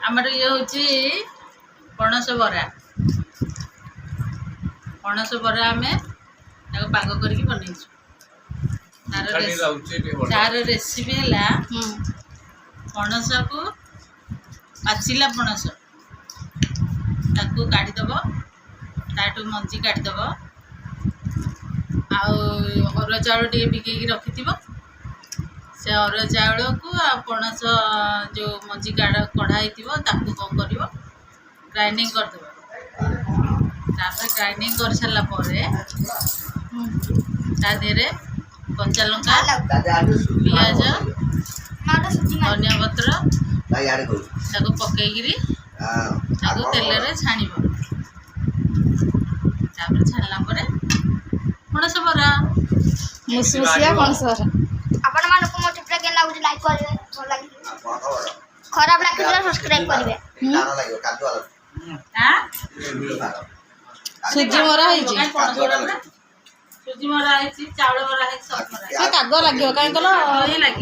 आमर ये हूँ पणस बरा आम पाग कर तार रेसिपी है पणस को पाचिला पणस ताकू काढ़ीदेव ताठू मंजी काढ़ीदेव आरुआ चाउल टे बिके रखि से अरुआ चाउल को पणस जो मंजी कढ़ाई ताकू कौन कर ग्राइंडिंग करदेव ग्राइंडिंग कर सारा देहरे कंचा लंका पियाज धनिया पत्र पकईकि तेल छाण छाणला पणस बरा मुसमुसिया पणस बरा आपण मानको मोटे प्ले के लागु लाइक करबे भल लागी खराब लागिला सब्सक्राइब करबे हां सुजी मरा है सुजी मरा है चावल मरा है सब मरा से काग लागियो काई कलो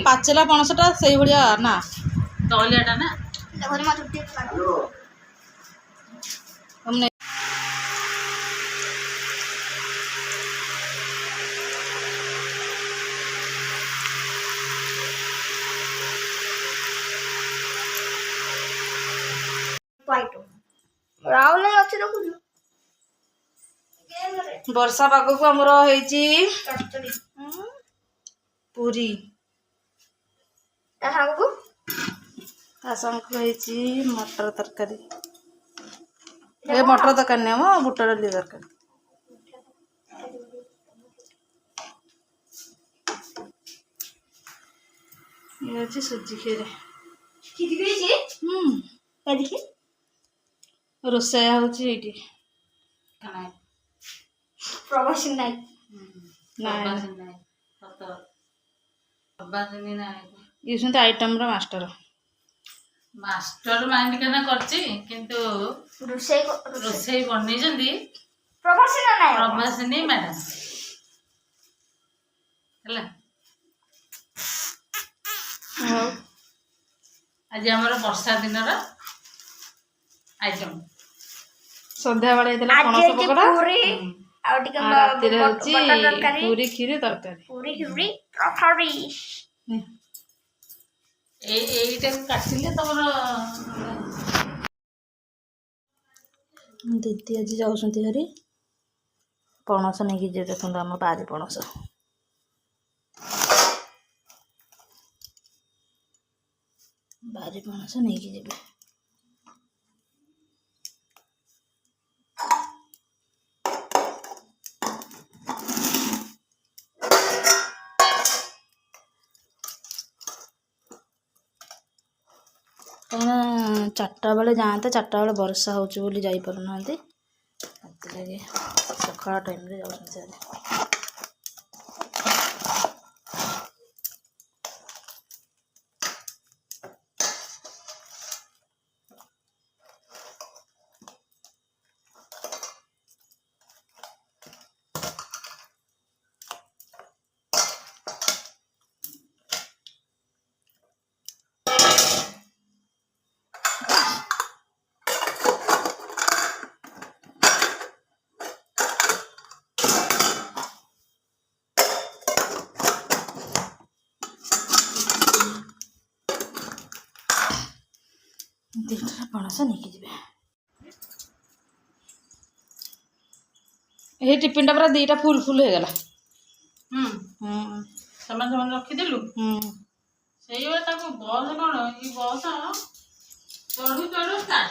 पाचला पणसटा सेही भडिया ना तौलियाटा ना देखो मा छुट्टी हमने वाइट राव नहीं अच्छे देखु वर्षा पाग को हमर हेची पूरी ताहागु तासंग हेची मटर तरकारी ये मटर तरकारी ने मो बुट डाली तरकारी ये हेची सुजी खीर खिचड़ी जी ए देखि रोसया होची एटी खाना प्रमोशन नहीं ये सुनते आइटम रा मास्टर माइंड केना करची किंतु रोसई बनै जंदी प्रवासिनी मैडम हला आज हमर वर्षा दिन रा आइटम संध्या बेले इतला पणस पकोड़ा पूरी आउ टिके राती रे होची पूरी खीर तरकारी पूरी खीरी तरकारी एटा काटिले तमर दीदी आज जाउसंती हरी पणस नहीं कि जे देखंदा हम बारी पणस नहीं कि जेबे कहीं चार्टा बेले जाते चार्टा बेले वर्षा होची बोली जाई पार ना लगे सकाळ टाइम रे जाउछन दीटा पणस नहीं कि जेबे ए टिफिन पूरा दीटा फुल फुल हो गला सामान सामान रखी देलु सेही बस कोन ई बस चढ़ू चढ़ू स्टार्ट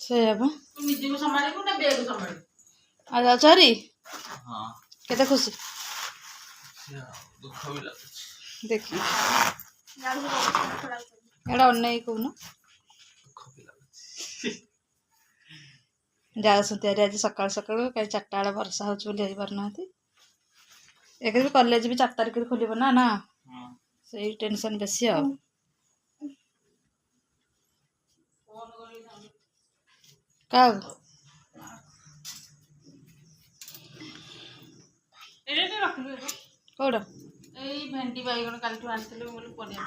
से अब तू निजे को संभाले को ना बेग संभाले आ जा चरी हां केते खुशी दुख भी लागछ देखी एडा अन्नै कोन जाउसंती आज सकाळ सकाळ कहीं 4टा बेले वर्षा होच बोली आई पार नाथी एक भी कॉलेज भी 4 तारिख खोलिबो ना ना से टेंशन बेसी आ का एरे रखलु कोडा ए भेंडी बाइगण कालठू आनथिले बोली पनिया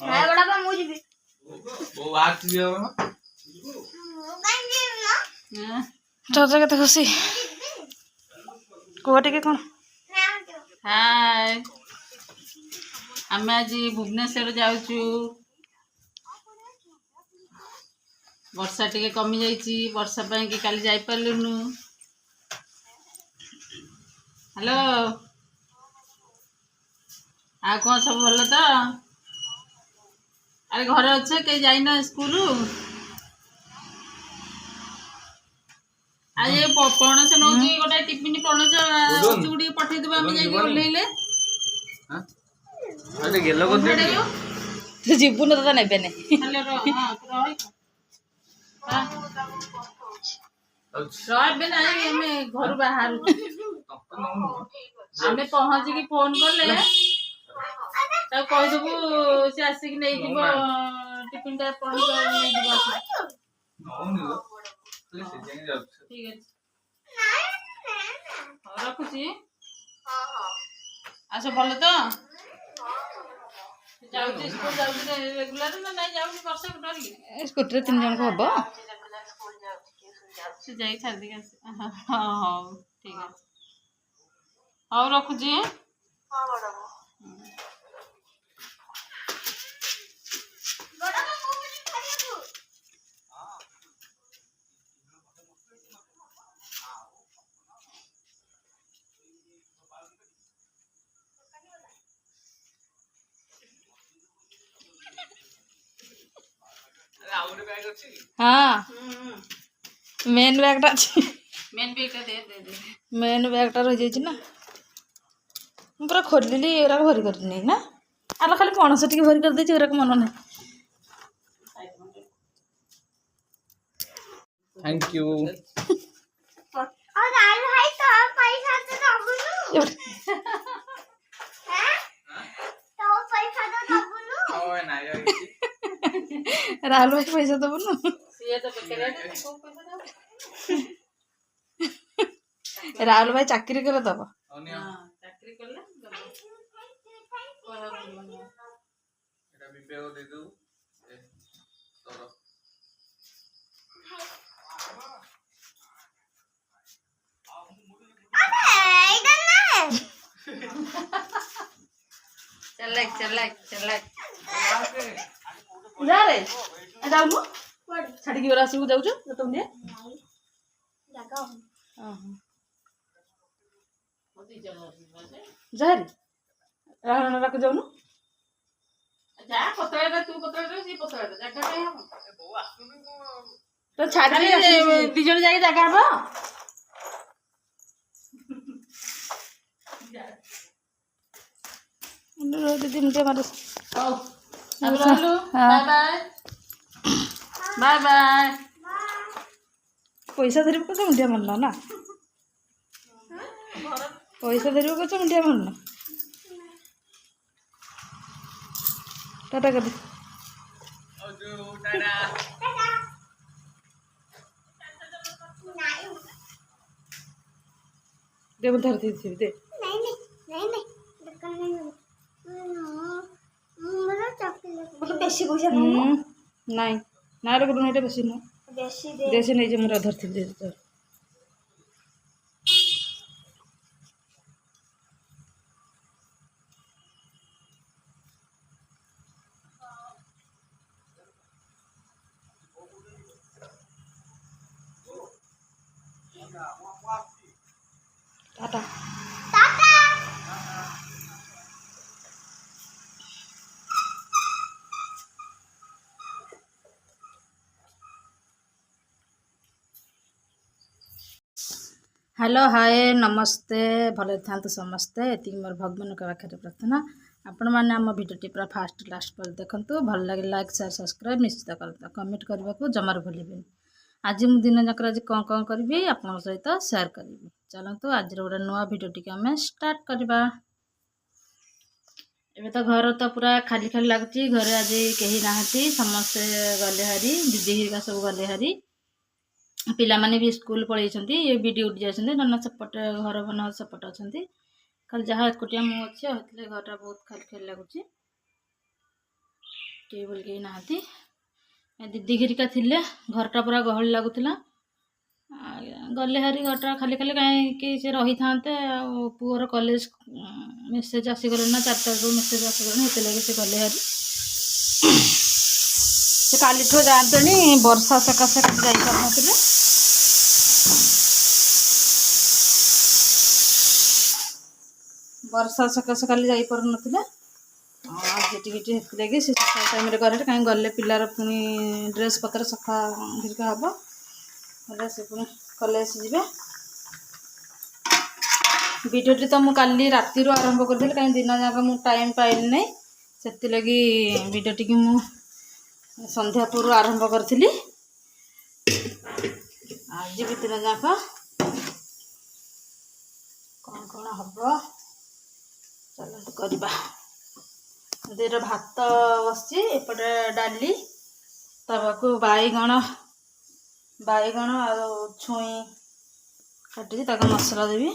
हाय बड़ा बा मु जीबी ରଜ କେତେ ଖୁସି କୁହ ଟିକେ କ'ଣ? ହାଏ, ଆମେ ଆଜି ଭୁବନେଶ୍ୱର ଯାଉଛୁ। ବର୍ଷା ଟିକେ କମି ଯାଇଛି, ବର୍ଷା ପାଇଁ କି କାଲି ଯାଇପାରିଲୁନୁ। ହ୍ୟାଲୋ, ଆଉ କ'ଣ ସବୁ ଭଲ ତ? ଆରେ ଘରେ ଅଛ, କେହି ଯାଇନ ସ୍କୁଲ? ଆଜି ପଣସ ନଉଛି ଗୋଟେ ଟିଫିନ ପଣସ ଟିକେ ପଠେଇଦେବୁ, ଆମେ ଯାଇକି ଓହ୍ଲେଇଲେ। ତୁ ଯିବୁନି ତ ନେବେନି। ରହିବେ ନାଇଁ, ଆମେ ଘରୁ ବାହାରୁଛୁ। ଆମେ ପହଞ୍ଚିକି ଫୋନ କଲେ ତାକୁ କହିଦେବୁ, ସେ ଆସିକି ନେଇଯିବ ଟିଫିନଟା ପଣସ ନେଇଯିବ। ଠିକ ଅଛି, ହଉ ରଖୁଛି। ଆଉ ସବୁ ଭଲ ତ? ଯାଉଛି ସ୍କୁଲ ଯାଉଛି ରେଗୁଲାର ନା ନାଇଁ? ଯାଉଛି ବର୍ଷାକୁ ଡରିକି? ସ୍କୁଟିରେ 3 ଜଣଙ୍କୁ ହବ। ସେ ଯାଇ ଛାଡ଼ିଦେଇକି ଆସି। ହଁ ହଉ ଠିକ ଅଛି, ହଉ ରଖୁଛି। ହଁ, ମେନ୍ ବ୍ୟାଗ୍ଟା ଅଛି। ମେନ୍ ବ୍ୟାଗ୍ଟା ଦେ। ମେନ୍ ବ୍ୟାଗ୍ଟା ରହିଯାଇଛି ନା, ମୁଁ ପୁରା ଖୋଲିଲି, ଏଗୁଡ଼ାକ ଭରି କରିନି ନା। ଆଲୋ ଖାଲି ପଣସ ଟିକେ ଭରି କରିଦେଇଛି, ଏଗୁଡ଼ାକ ମନ ନାହିଁ। Thank you. ରାହୁଲ ଭାଇ ପଇସା ଦବୁନୁ? ରାହୁଲ ଭାଇ ଚାକିରି କଲେ ଦବ। ଚାକିରି କଲେ ଯାରେ ଯାଉନୁ, ଛାଡ଼ିକି ଗଲା ଆସିବୁ ଯାଉଛୁ ଝାରି ରାହୁଲ ଯାଉନୁ। ତ ଛାଡ଼ି ଦି ଜଣ ଯାଇକି ଜାଗା ହବ। ଦିଦି ଟିକେ ମାର। ହଉ, ରହିଲୁ। Bye bye, bye bye. ପଇସା ଧରିବୁ କଛ ମୁଣ୍ଡିଆ ମାରିଲ ନା? ପଇସା ଧରିବୁ କଛ ମୁଣ୍ଡିଆ ମାରିଲ? ଟାଟା କରି दे, ମୁଁ ଧରି ଦେଇଥିବି ଦେ। ବେଶୀ ପଇସା ନାଇଁ ନା ରେ ଗୁଡୁ, ଏଇଟା ବେଶୀ ନୁହଁ, ବେଶୀ ନେଇଛି, ମୁଁ ଧରିଥିଲି। टाटा। हेलो हाय नमस्ते, भले था समस्ते। ये मोर भगवान पाखे प्रार्थना, आपण मैंने आम भिडियोटी पूरा फास्ट लास्ट पर देखूँ। भल लगे लाइक शेयर सब्सक्राइब निश्चित करता, कमेंट करने को जमार भूलें। आज मु दिन जाक आज कौन कौन करी आप सहित शेयर करी। चलतु आज गोटे नुआ भिडियोटी आम स्टार्ट करवा। एबे तो घर तो पूरा खाली खाली लगुच, घरे आज कहीं ना, समस्ते गले हारी, दीदी हिरिका सब गले हारी, पिला माने भी स्कूल पलि ये भी ड्यूटी जाते, नना सेपटे घर बना सेपटे अच्छा, खाली जहाँ एकुटिया मु अच्छे होते घर बहुत खाली खाली लगुच, बोल कहीं ना। दीदी घरिका थिले घरटा पूरा गहली लगुला गले हारी घरटा खाली खाली कहीं से रही था पुअर कॉलेज मेसेज आसीगले ना 4 मेसेज आसीगले से लगे से गले हारी से काली जाते वर्षा सकाशे जाते वर्षा सकाशे काली जापर ना आज लगे से सफा टाइम गले कहीं गले पिलार पुणी ड्रेस पत्र सफा घरिका हम से पुणी कॉलेज जी भिडियोटी तो मुझे काली राति आरंभ कर कहीं दिन जाक मुझे टाइम पाइली ना से लगी भिडियोटी की मुझे संध्या पूर्व आरंभ करी आज भी दिन जाक कौन हम चलते करवा देर भात बस एपटे डाली तक बैगण छुई काटी मसला देवी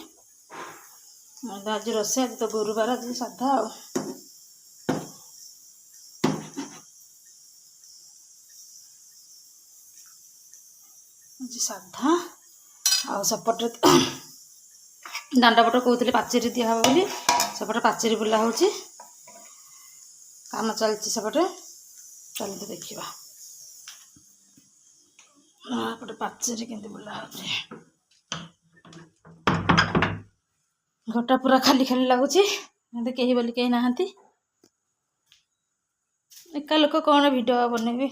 आज रोसे आज तो गुरुवार आज साधा आज साधा आसपटे दांडपट कहते पाचेरी दिहब बोली सेपटे पाचेरी बुला हो काम चलती सेपटे चलते देखा पटे पाचेरी केमती बुला घरटा पूरा खाली खाली लगुच कहीं बोली कहीं नहांती एका लोक कौन वीडियो बनैबे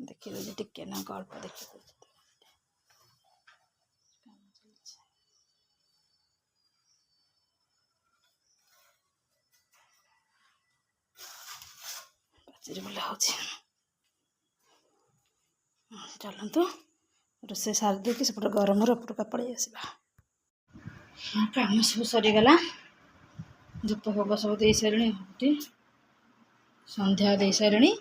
देखिए टिके ना अल्प देखिए पाचेरी बुला हो चलतु रोसे सारी देखिए सेपटे गरम रपटका पड़े आसवा काम सब सरीगला धूप फूप सब दे सारे संध्या दे सारे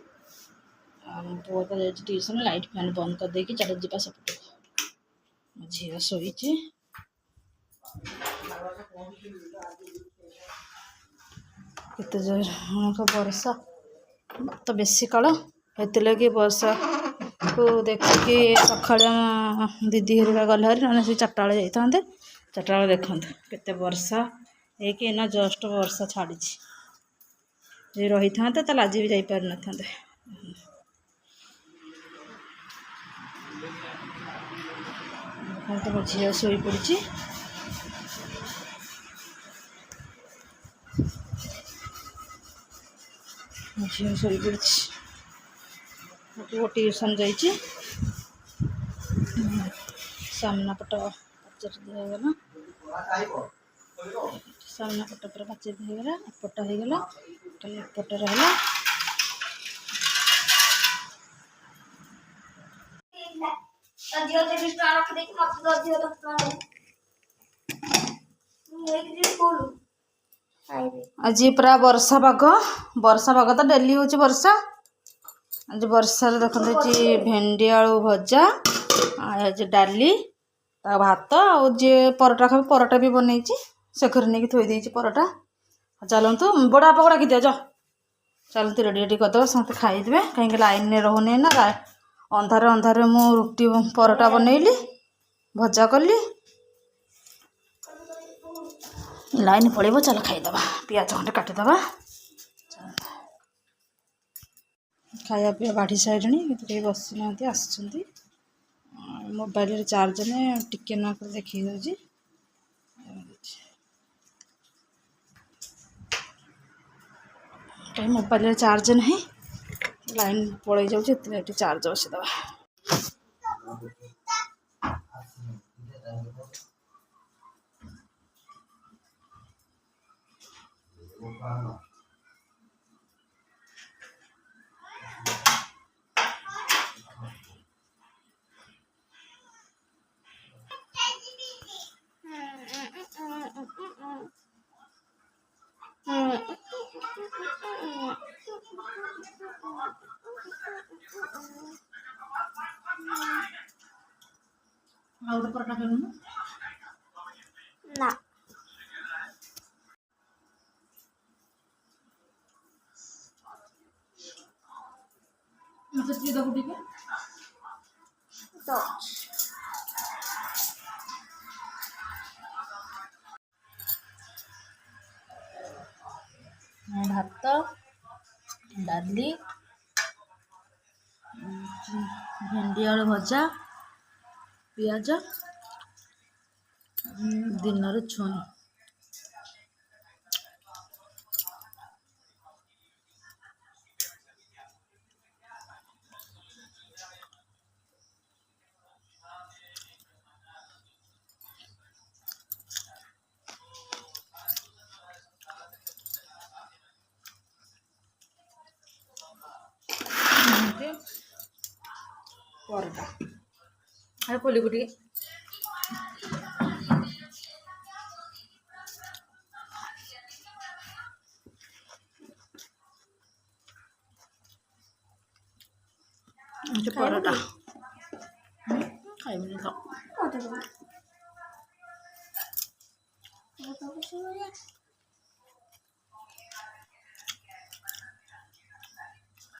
पुआ तो जाए ट्यूशन लाइट फैन बंद कर देकी चल जा सेपटे झील शोची केते जोर वर्षा तो बेसी काल से लगे वर्षा को देखिए सकाଳେ दीदी हरिका गले हरी ना से 4टा बेले जाते 4टा बेले देखते केते वर्षा एक ना जस्ट वर्षा छाड़ी रही था तो आज भी जापार न तो झील शोई पड़ी झील शोई पड़ी ट्यूशन जाइए सामना पट पाचेरी दिगला सामना पट पूरा पाचेरी दिगला एपट होगला एपट रहा आज पूरा वर्षा पाग तो डेली हूँ वर्षा आज वर्षा देखते भेंडी आलू भजा आज डाली भात जे परोटा खा परोटा भी बनई से घर नहीं थोड़ी देती परोटा चलतु बड़ा पकड़ा कि दिया जाओ चलते रेडी रेडी करदे समस्त खाईदे कहीं लाइन में रोने ना अंधारे अंधारे मु रुटी परोटा बनैली भजा कली लाइन पड़े चल खाईदे पियाज खंडे काटिदे खाया पीया बाढ़ी सारे बसी ना आस मोबाइल चार्ज ने टिके ना देखी दूसरी कहीं मोबाइल चार्ज नहीं लाइन पड़े जाऊँ चार्ज बसईदे परोटा ना ସେତିକି ଦେବୁ ଟିକେ। ତ ଭାତ, ଡାଲି, ଭେଣ୍ଡି ଆଳୁ ଭଜା, ପିଆଜ, ଦିନର ଛୁଇଁ। ପରଟା ଆରେ ଖୋଲିବୁ ଟିକେ। ପରଟା ଖାଇବିନି ତ। କଣ